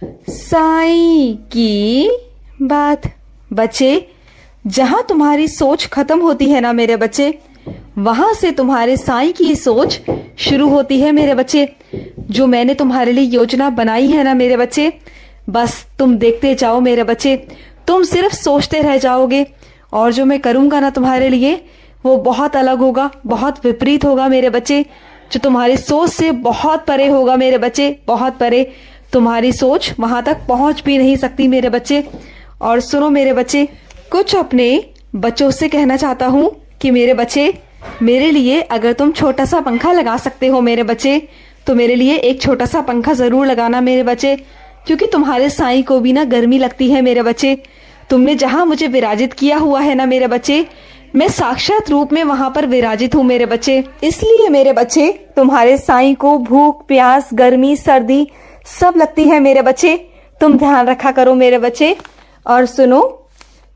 साईं की बात। बच्चे, जहां तुम्हारी सोच खत्म होती है ना मेरे बच्चे, वहां से तुम्हारे साईं की सोच शुरू होती है मेरे बच्चे। जो मैंने तुम्हारे लिए योजना बनाई है ना मेरे बच्चे, बस तुम देखते जाओ मेरे बच्चे, तुम सिर्फ सोचते रह जाओगे। और जो मैं करूंगा ना तुम्हारे लिए, वो बहुत अलग होगा, बहुत विपरीत होगा मेरे बच्चे, जो तुम्हारी सोच से बहुत परे होगा मेरे बच्चे, बहुत परे। तुम्हारी सोच वहां तक पहुंच भी नहीं सकती मेरे बच्चे। और सुनो मेरे बच्चे, कुछ अपने बच्चों से कहना चाहता हूं कि मेरे बच्चे, मेरे लिए अगर तुम छोटा सा पंखा लगा सकते हो मेरे बच्चे, तो मेरे लिए एक छोटा सा पंखा जरूर लगाना मेरे बच्चे, क्योंकि तुम्हारे साईं को भी ना गर्मी लगती है मेरे बच्चे। तुमने जहां मुझे विराजित किया हुआ है ना मेरे बच्चे, मैं साक्षात रूप में वहां पर विराजित हूँ मेरे बच्चे। इसलिए मेरे बच्चे, तुम्हारे साईं को भूख, प्यास, गर्मी, सर्दी सब लगती है मेरे बच्चे। तुम ध्यान रखा करो मेरे बच्चे। और सुनो,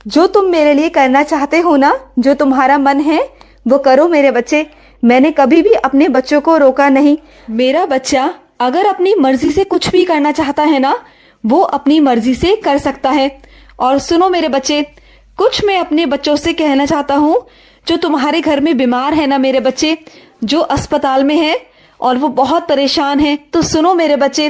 जो तुम मेरे लिए करना चाहते हो ना, जो तुम्हारा मन है वो करो मेरे बच्चे। मैंने कभी भी अपने बच्चों को रोका नहीं। मेरा बच्चा अगर अपनी मर्जी से कुछ भी करना चाहता है ना, वो अपनी मर्जी से कर सकता है। और सुनो मेरे बच्चे, कुछ मैं अपने बच्चों से कहना चाहता हूँ जो तुम्हारे घर में बीमार है ना मेरे बच्चे, जो अस्पताल में है और वो बहुत परेशान है। तो सुनो मेरे बच्चे,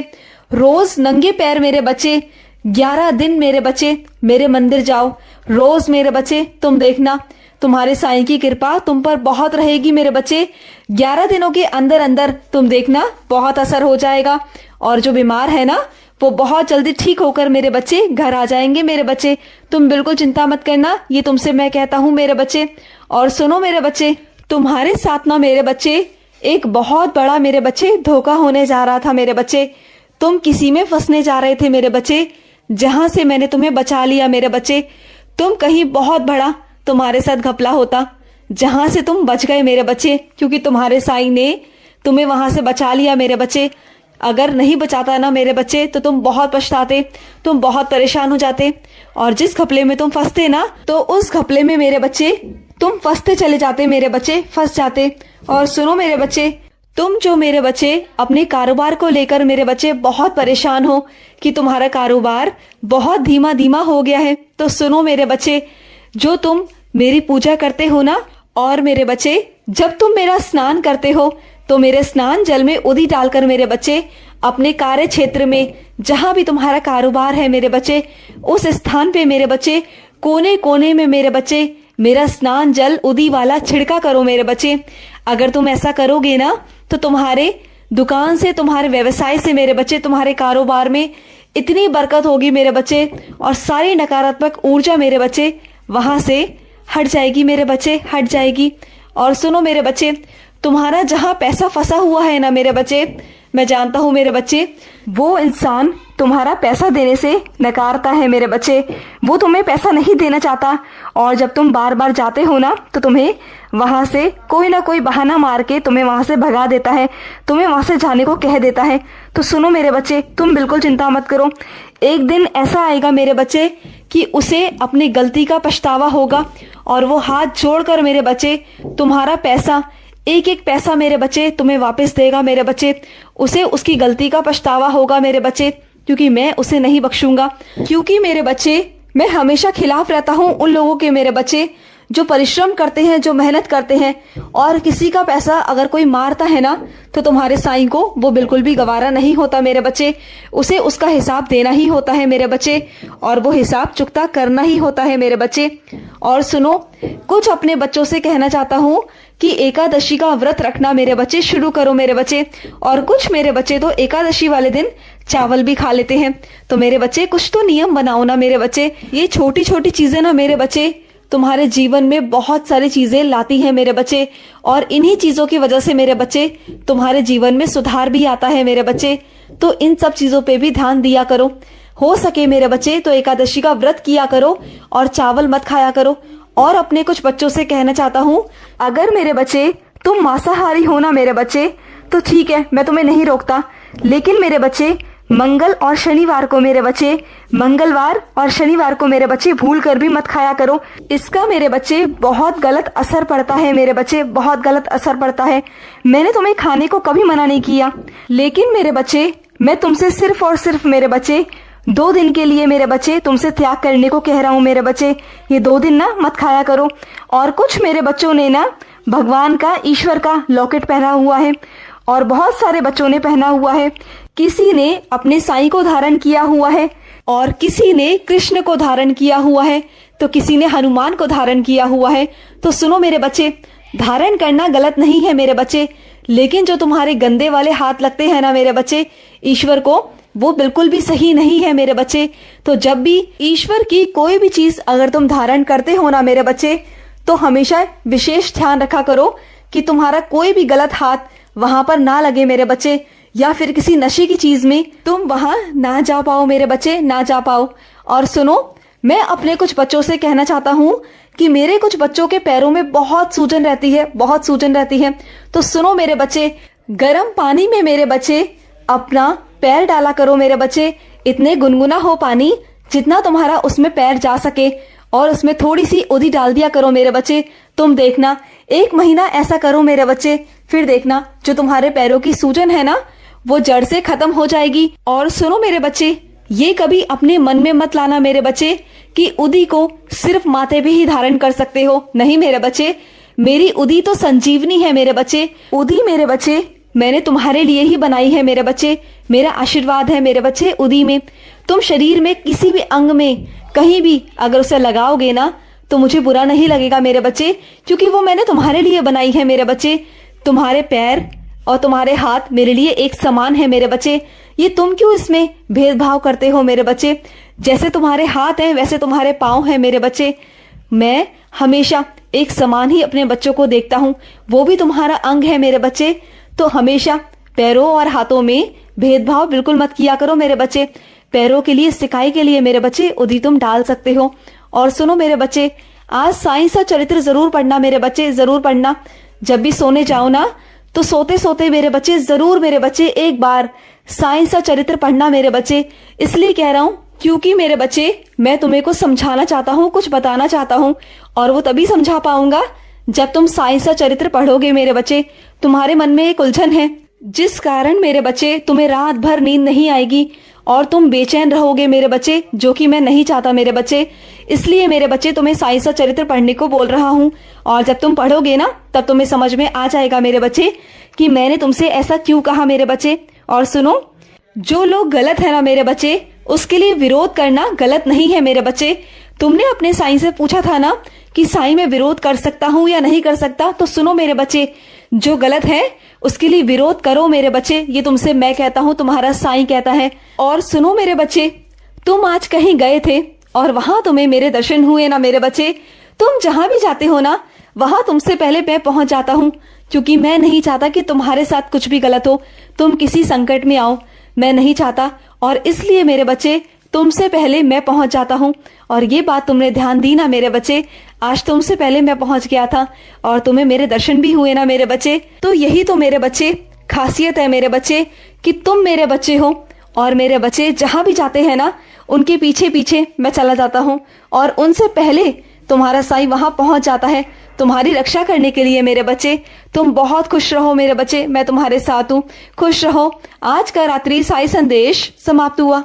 रोज नंगे पैर मेरे बच्चे 11 दिन मेरे बच्चे मेरे मंदिर जाओ। रोज मेरे बच्चे, तुम देखना तुम्हारे साईं की कृपा तुम पर बहुत रहेगी मेरे बच्चे। 11 दिनों के अंदर अंदर तुम देखना बहुत असर हो जाएगा, और जो बीमार है ना वो बहुत जल्दी ठीक होकर मेरे बच्चे घर आ जाएंगे मेरे बच्चे। तुम बिल्कुल चिंता मत करना, ये तुमसे मैं कहता हूँ मेरे बच्चे। और सुनो मेरे बच्चे, तुम्हारे साथ ना मेरे बच्चे एक बहुत बड़ा मेरे बच्चे धोखा होने जा रहा था मेरे बच्चे। तुम किसी में फंसने जा रहे थे मेरे बच्चे, जहां से मैंने तुम्हें बचा लिया मेरे बच्चे। तुम कहीं बहुत बड़ा तुम्हारे साथ घपला होता, जहां से तुम बच गए मेरे बच्चे, क्योंकि तुम्हारे साईं ने तुम्हें वहां से बचा लिया मेरे बच्चे। अगर नहीं बचाता ना मेरे बच्चे, तो तुम बहुत पछताते, तुम बहुत परेशान हो जाते, और जिस घपले में तुम फंसते ना, तो उस घपले में मेरे बच्चे तुम फंसते चले जाते मेरे बच्चे, फंस जाते। और सुनो मेरे बच्चे, तुम जो मेरे बच्चे अपने कारोबार को लेकर मेरे बच्चे बहुत परेशान हो कि तुम्हारा कारोबार बहुत धीमा धीमा हो गया है, तो सुनो मेरे बच्चे, जो तुम मेरी पूजा करते हो ना, और मेरे बच्चे जब तुम मेरा स्नान करते हो, तो मेरे स्नान जल में उदी डालकर मेरे बच्चे अपने कार्य क्षेत्र में जहां भी तुम्हारा कारोबार है मेरे बच्चे, उस स्थान पे मेरे बच्चे कोने कोने में मेरे बच्चे मेरा स्नान जल उदी वाला छिड़का करो मेरे बच्चे। अगर तुम ऐसा करोगे ना, तो तुम्हारे दुकान से, तुम्हारे व्यवसाय से मेरे बच्चे, तुम्हारे कारोबार में इतनी बरकत होगी मेरे बच्चे, और सारी नकारात्मक ऊर्जा मेरे बच्चे वहां से हट जाएगी मेरे बच्चे, हट जाएगी। और सुनो मेरे बच्चे, तुम्हारा जहां पैसा फंसा हुआ है ना मेरे बच्चे, मैं जानता हूं मेरे बच्चे, वो इंसान तुम्हारा पैसा देने से नकारता है मेरे बच्चे। वो तुम्हें पैसा नहीं देना चाहता, और जब तुम बार बार जाते हो ना, तो तुम्हें वहां से कोई ना कोई बहाना मार के तुम्हें वहां से भगा देता है, तुम्हें वहां से जाने को कह देता है। तो सुनो मेरे बच्चे, तुम बिल्कुल चिंता मत करो। एक दिन ऐसा आएगा मेरे बच्चे कि उसे अपनी गलती का पछतावा होगा, और वो हाथ जोड़कर मेरे बच्चे तुम्हारा पैसा, एक एक पैसा मेरे बच्चे तुम्हें वापस देगा मेरे बच्चे। उसे उसकी गलती का पछतावा होगा मेरे बच्चे, क्योंकि मैं उसे नहीं बख्शूंगा। क्योंकि मेरे बच्चे, मैं हमेशा खिलाफ रहता हूं उन लोगों के मेरे बच्चे जो परिश्रम करते हैं, जो मेहनत करते हैं, और किसी का पैसा अगर कोई मारता है ना, तो तुम्हारे साईं को वो बिल्कुल भी गवारा नहीं होता मेरे बच्चे। उसे उसका हिसाब देना ही होता है मेरे बच्चे, और वो हिसाब चुकता करना ही होता है मेरे बच्चे। और सुनो, कुछ अपने बच्चों से कहना चाहता हूँ कि एकादशी का व्रत रखना मेरे बच्चे शुरू करो मेरे बच्चे। और कुछ मेरे बच्चे तो एकादशी वाले दिन चावल भी खा लेते हैं। तो मेरे बच्चे कुछ तो नियम बनाओ ना मेरे बच्चे। ये छोटी छोटी चीजें ना मेरे बच्चे तुम्हारे जीवन में बहुत सारी चीजें लाती हैं मेरे बच्चे, और इन्हीं चीजों की वजह से मेरे बच्चे तुम्हारे जीवन में सुधार भी आता है मेरे बच्चे। तो इन सब चीजों पे भी ध्यान दिया करो। हो सके मेरे बच्चे तो एकादशी का व्रत किया करो, और चावल मत खाया करो। और अपने कुछ बच्चों से कहना चाहता हूँ, अगर मेरे बच्चे तुम मांसाहारी हो ना मेरे बच्चे, तो ठीक है, मैं तुम्हें नहीं रोकता, लेकिन मेरे बच्चे मंगल और शनिवार को मेरे बच्चे, मंगलवार और शनिवार को मेरे बच्चे भूल कर भी मत खाया करो। इसका मेरे बच्चे बहुत गलत असर पड़ता है मेरे बच्चे, बहुत गलत असर पड़ता है। मैंने तुम्हें खाने को कभी मना नहीं किया, लेकिन मेरे बच्चे मैं तुमसे सिर्फ और सिर्फ मेरे बच्चे 2 दिन के लिए मेरे बच्चे तुमसे त्याग करने को कह रहा हूँ मेरे बच्चे। ये 2 दिन ना मत खाया करो। और कुछ मेरे बच्चों ने ना भगवान का, ईश्वर का लॉकेट पहना हुआ है और बहुत सारे बच्चों ने पहना हुआ है। किसी ने अपने साईं को धारण किया हुआ है और किसी ने कृष्ण को धारण किया हुआ है, तो किसी ने हनुमान को धारण किया हुआ है। तो सुनो मेरे बच्चे, धारण करना गलत नहीं है मेरे बच्चे, लेकिन जो तुम्हारे गंदे वाले हाथ लगते हैं ना मेरे बच्चे ईश्वर को, वो बिल्कुल भी सही नहीं है मेरे बच्चे। तो जब भी ईश्वर की कोई भी चीज अगर तुम धारण करते हो ना मेरे बच्चे, तो हमेशा विशेष ध्यान रखा करो कि तुम्हारा कोई भी गलत हाथ वहां पर ना लगे मेरे बच्चे, या फिर किसी नशे की चीज में तुम वहां ना जा पाओ मेरे बच्चे, ना जा पाओ। और सुनो, मैं अपने कुछ बच्चों से कहना चाहता हूँ कि मेरे कुछ बच्चों के पैरों में बहुत सूजन रहती है, बहुत सूजन रहती है। तो सुनो मेरे बच्चे, गर्म पानी में मेरे बच्चे अपना पैर डाला करो मेरे बच्चे। इतने गुनगुना हो पानी जितना तुम्हारा उसमें पैर जा सके, और उसमें थोड़ी सी उधी डाल दिया करो मेरे बच्चे। तुम देखना 1 महीना ऐसा करो मेरे बच्चे, फिर देखना जो तुम्हारे पैरों की सूजन है ना वो जड़ से खत्म हो जाएगी। और सुनो मेरे बच्चे, ये कभी अपने मन में मत लाना मेरे बच्चे कि उदी को सिर्फ माथे पे ही धारण कर सकते हो। नहीं मेरे बच्चे, मेरी उदी तो संजीवनी है मेरे बच्चे। उदी मेरे बच्चे मैंने तुम्हारे लिए ही बनाई है मेरे बच्चे। मेरा आशीर्वाद है मेरे बच्चे उदी में। तुम शरीर में किसी भी अंग में कहीं भी अगर उसे लगाओगे ना तो मुझे बुरा नहीं लगेगा मेरे बच्चे, क्योंकि वो मैंने तुम्हारे लिए बनाई है मेरे बच्चे। तुम्हारे पैर और तुम्हारे हाथ मेरे लिए एक समान है मेरे बच्चे। ये तुम क्यों इसमें भेदभाव करते हो मेरे बच्चे? जैसे तुम्हारे हाथ हैं वैसे तुम्हारे पाँव हैं मेरे बच्चे। मैं हमेशा एक समान ही अपने बच्चों को देखता हूँ, वो भी तुम्हारा अंग है मेरे बच्चे। तो हमेशा पैरों और हाथों में भेदभाव बिल्कुल मत किया करो मेरे बच्चे। पैरों के लिए, सिकाई के लिए मेरे बच्चे उदी तुम डाल सकते हो। और सुनो मेरे बच्चे, आज साईं सा चरित्र जरूर पढ़ना मेरे बच्चे, जरूर पढ़ना। जब भी सोने जाओ ना तो सोते सोते मेरे बच्चे जरूर मेरे बच्चे एक बार साईं सा चरित्र पढ़ना मेरे बच्चे। इसलिए कह रहा हूँ क्योंकि मेरे बच्चे मैं तुम्हें कुछ समझाना चाहता हूँ, कुछ बताना चाहता हूँ, और वो तभी समझा पाऊंगा जब तुम साईं सा चरित्र पढ़ोगे मेरे बच्चे। तुम्हारे मन में एक उलझन है जिस कारण मेरे बच्चे तुम्हें रात भर नींद नहीं आएगी और तुम बेचैन रहोगे मेरे बच्चे, जो कि मैं नहीं चाहता मेरे बच्चे। इसलिए मेरे बच्चे तुम्हें साईं सा चरित्र पढ़ने को बोल रहा हूँ, और जब तुम पढ़ोगे ना तब तुम्हें समझ में आ जाएगा मेरे बच्चे कि मैंने तुमसे ऐसा क्यों कहा मेरे बच्चे। और सुनो, जो लोग गलत है ना मेरे बच्चे, उसके लिए विरोध करना गलत नहीं है मेरे बच्चे। तुमने अपने साईं से पूछा था ना कि साईं मैं विरोध कर सकता हूँ या नहीं कर सकता, तो सुनो मेरे बच्चे, जो गलत है उसके लिए विरोध करो मेरे बच्चे। ये तुमसे मैं कहता हूँ, तुम्हारा साईं कहता है। और सुनो मेरे बच्चे, तुम आज कहीं गए थे और वहां तुम्हें मेरे दर्शन हुए ना मेरे बच्चे। तुम जहां भी जाते हो ना वहां तुमसे पहले मैं पहुंच जाता हूँ, क्योंकि मैं नहीं चाहता कि तुम्हारे साथ कुछ भी गलत हो, तुम किसी संकट में आओ, मैं नहीं चाहता। और इसलिए मेरे बच्चे तुमसे पहले मैं पहुंच जाता हूँ। और ये बात तुमने ध्यान दी ना मेरे बच्चे, आज तुमसे पहले मैं पहुंच गया था और तुम्हें मेरे दर्शन भी हुए ना मेरे बच्चे। तो यही तो मेरे बच्चे खासियत है मेरे बच्चे कि तुम मेरे बच्चे हो, और मेरे बच्चे जहां भी जाते हैं ना उनके पीछे पीछे मैं चला जाता हूँ, और उनसे पहले तुम्हारा साईं वहां पहुंच जाता है तुम्हारी रक्षा करने के लिए मेरे बच्चे। तुम बहुत खुश रहो मेरे बच्चे, मैं तुम्हारे साथ हूँ, खुश रहो। आज का रात्रि साईं संदेश समाप्त हुआ।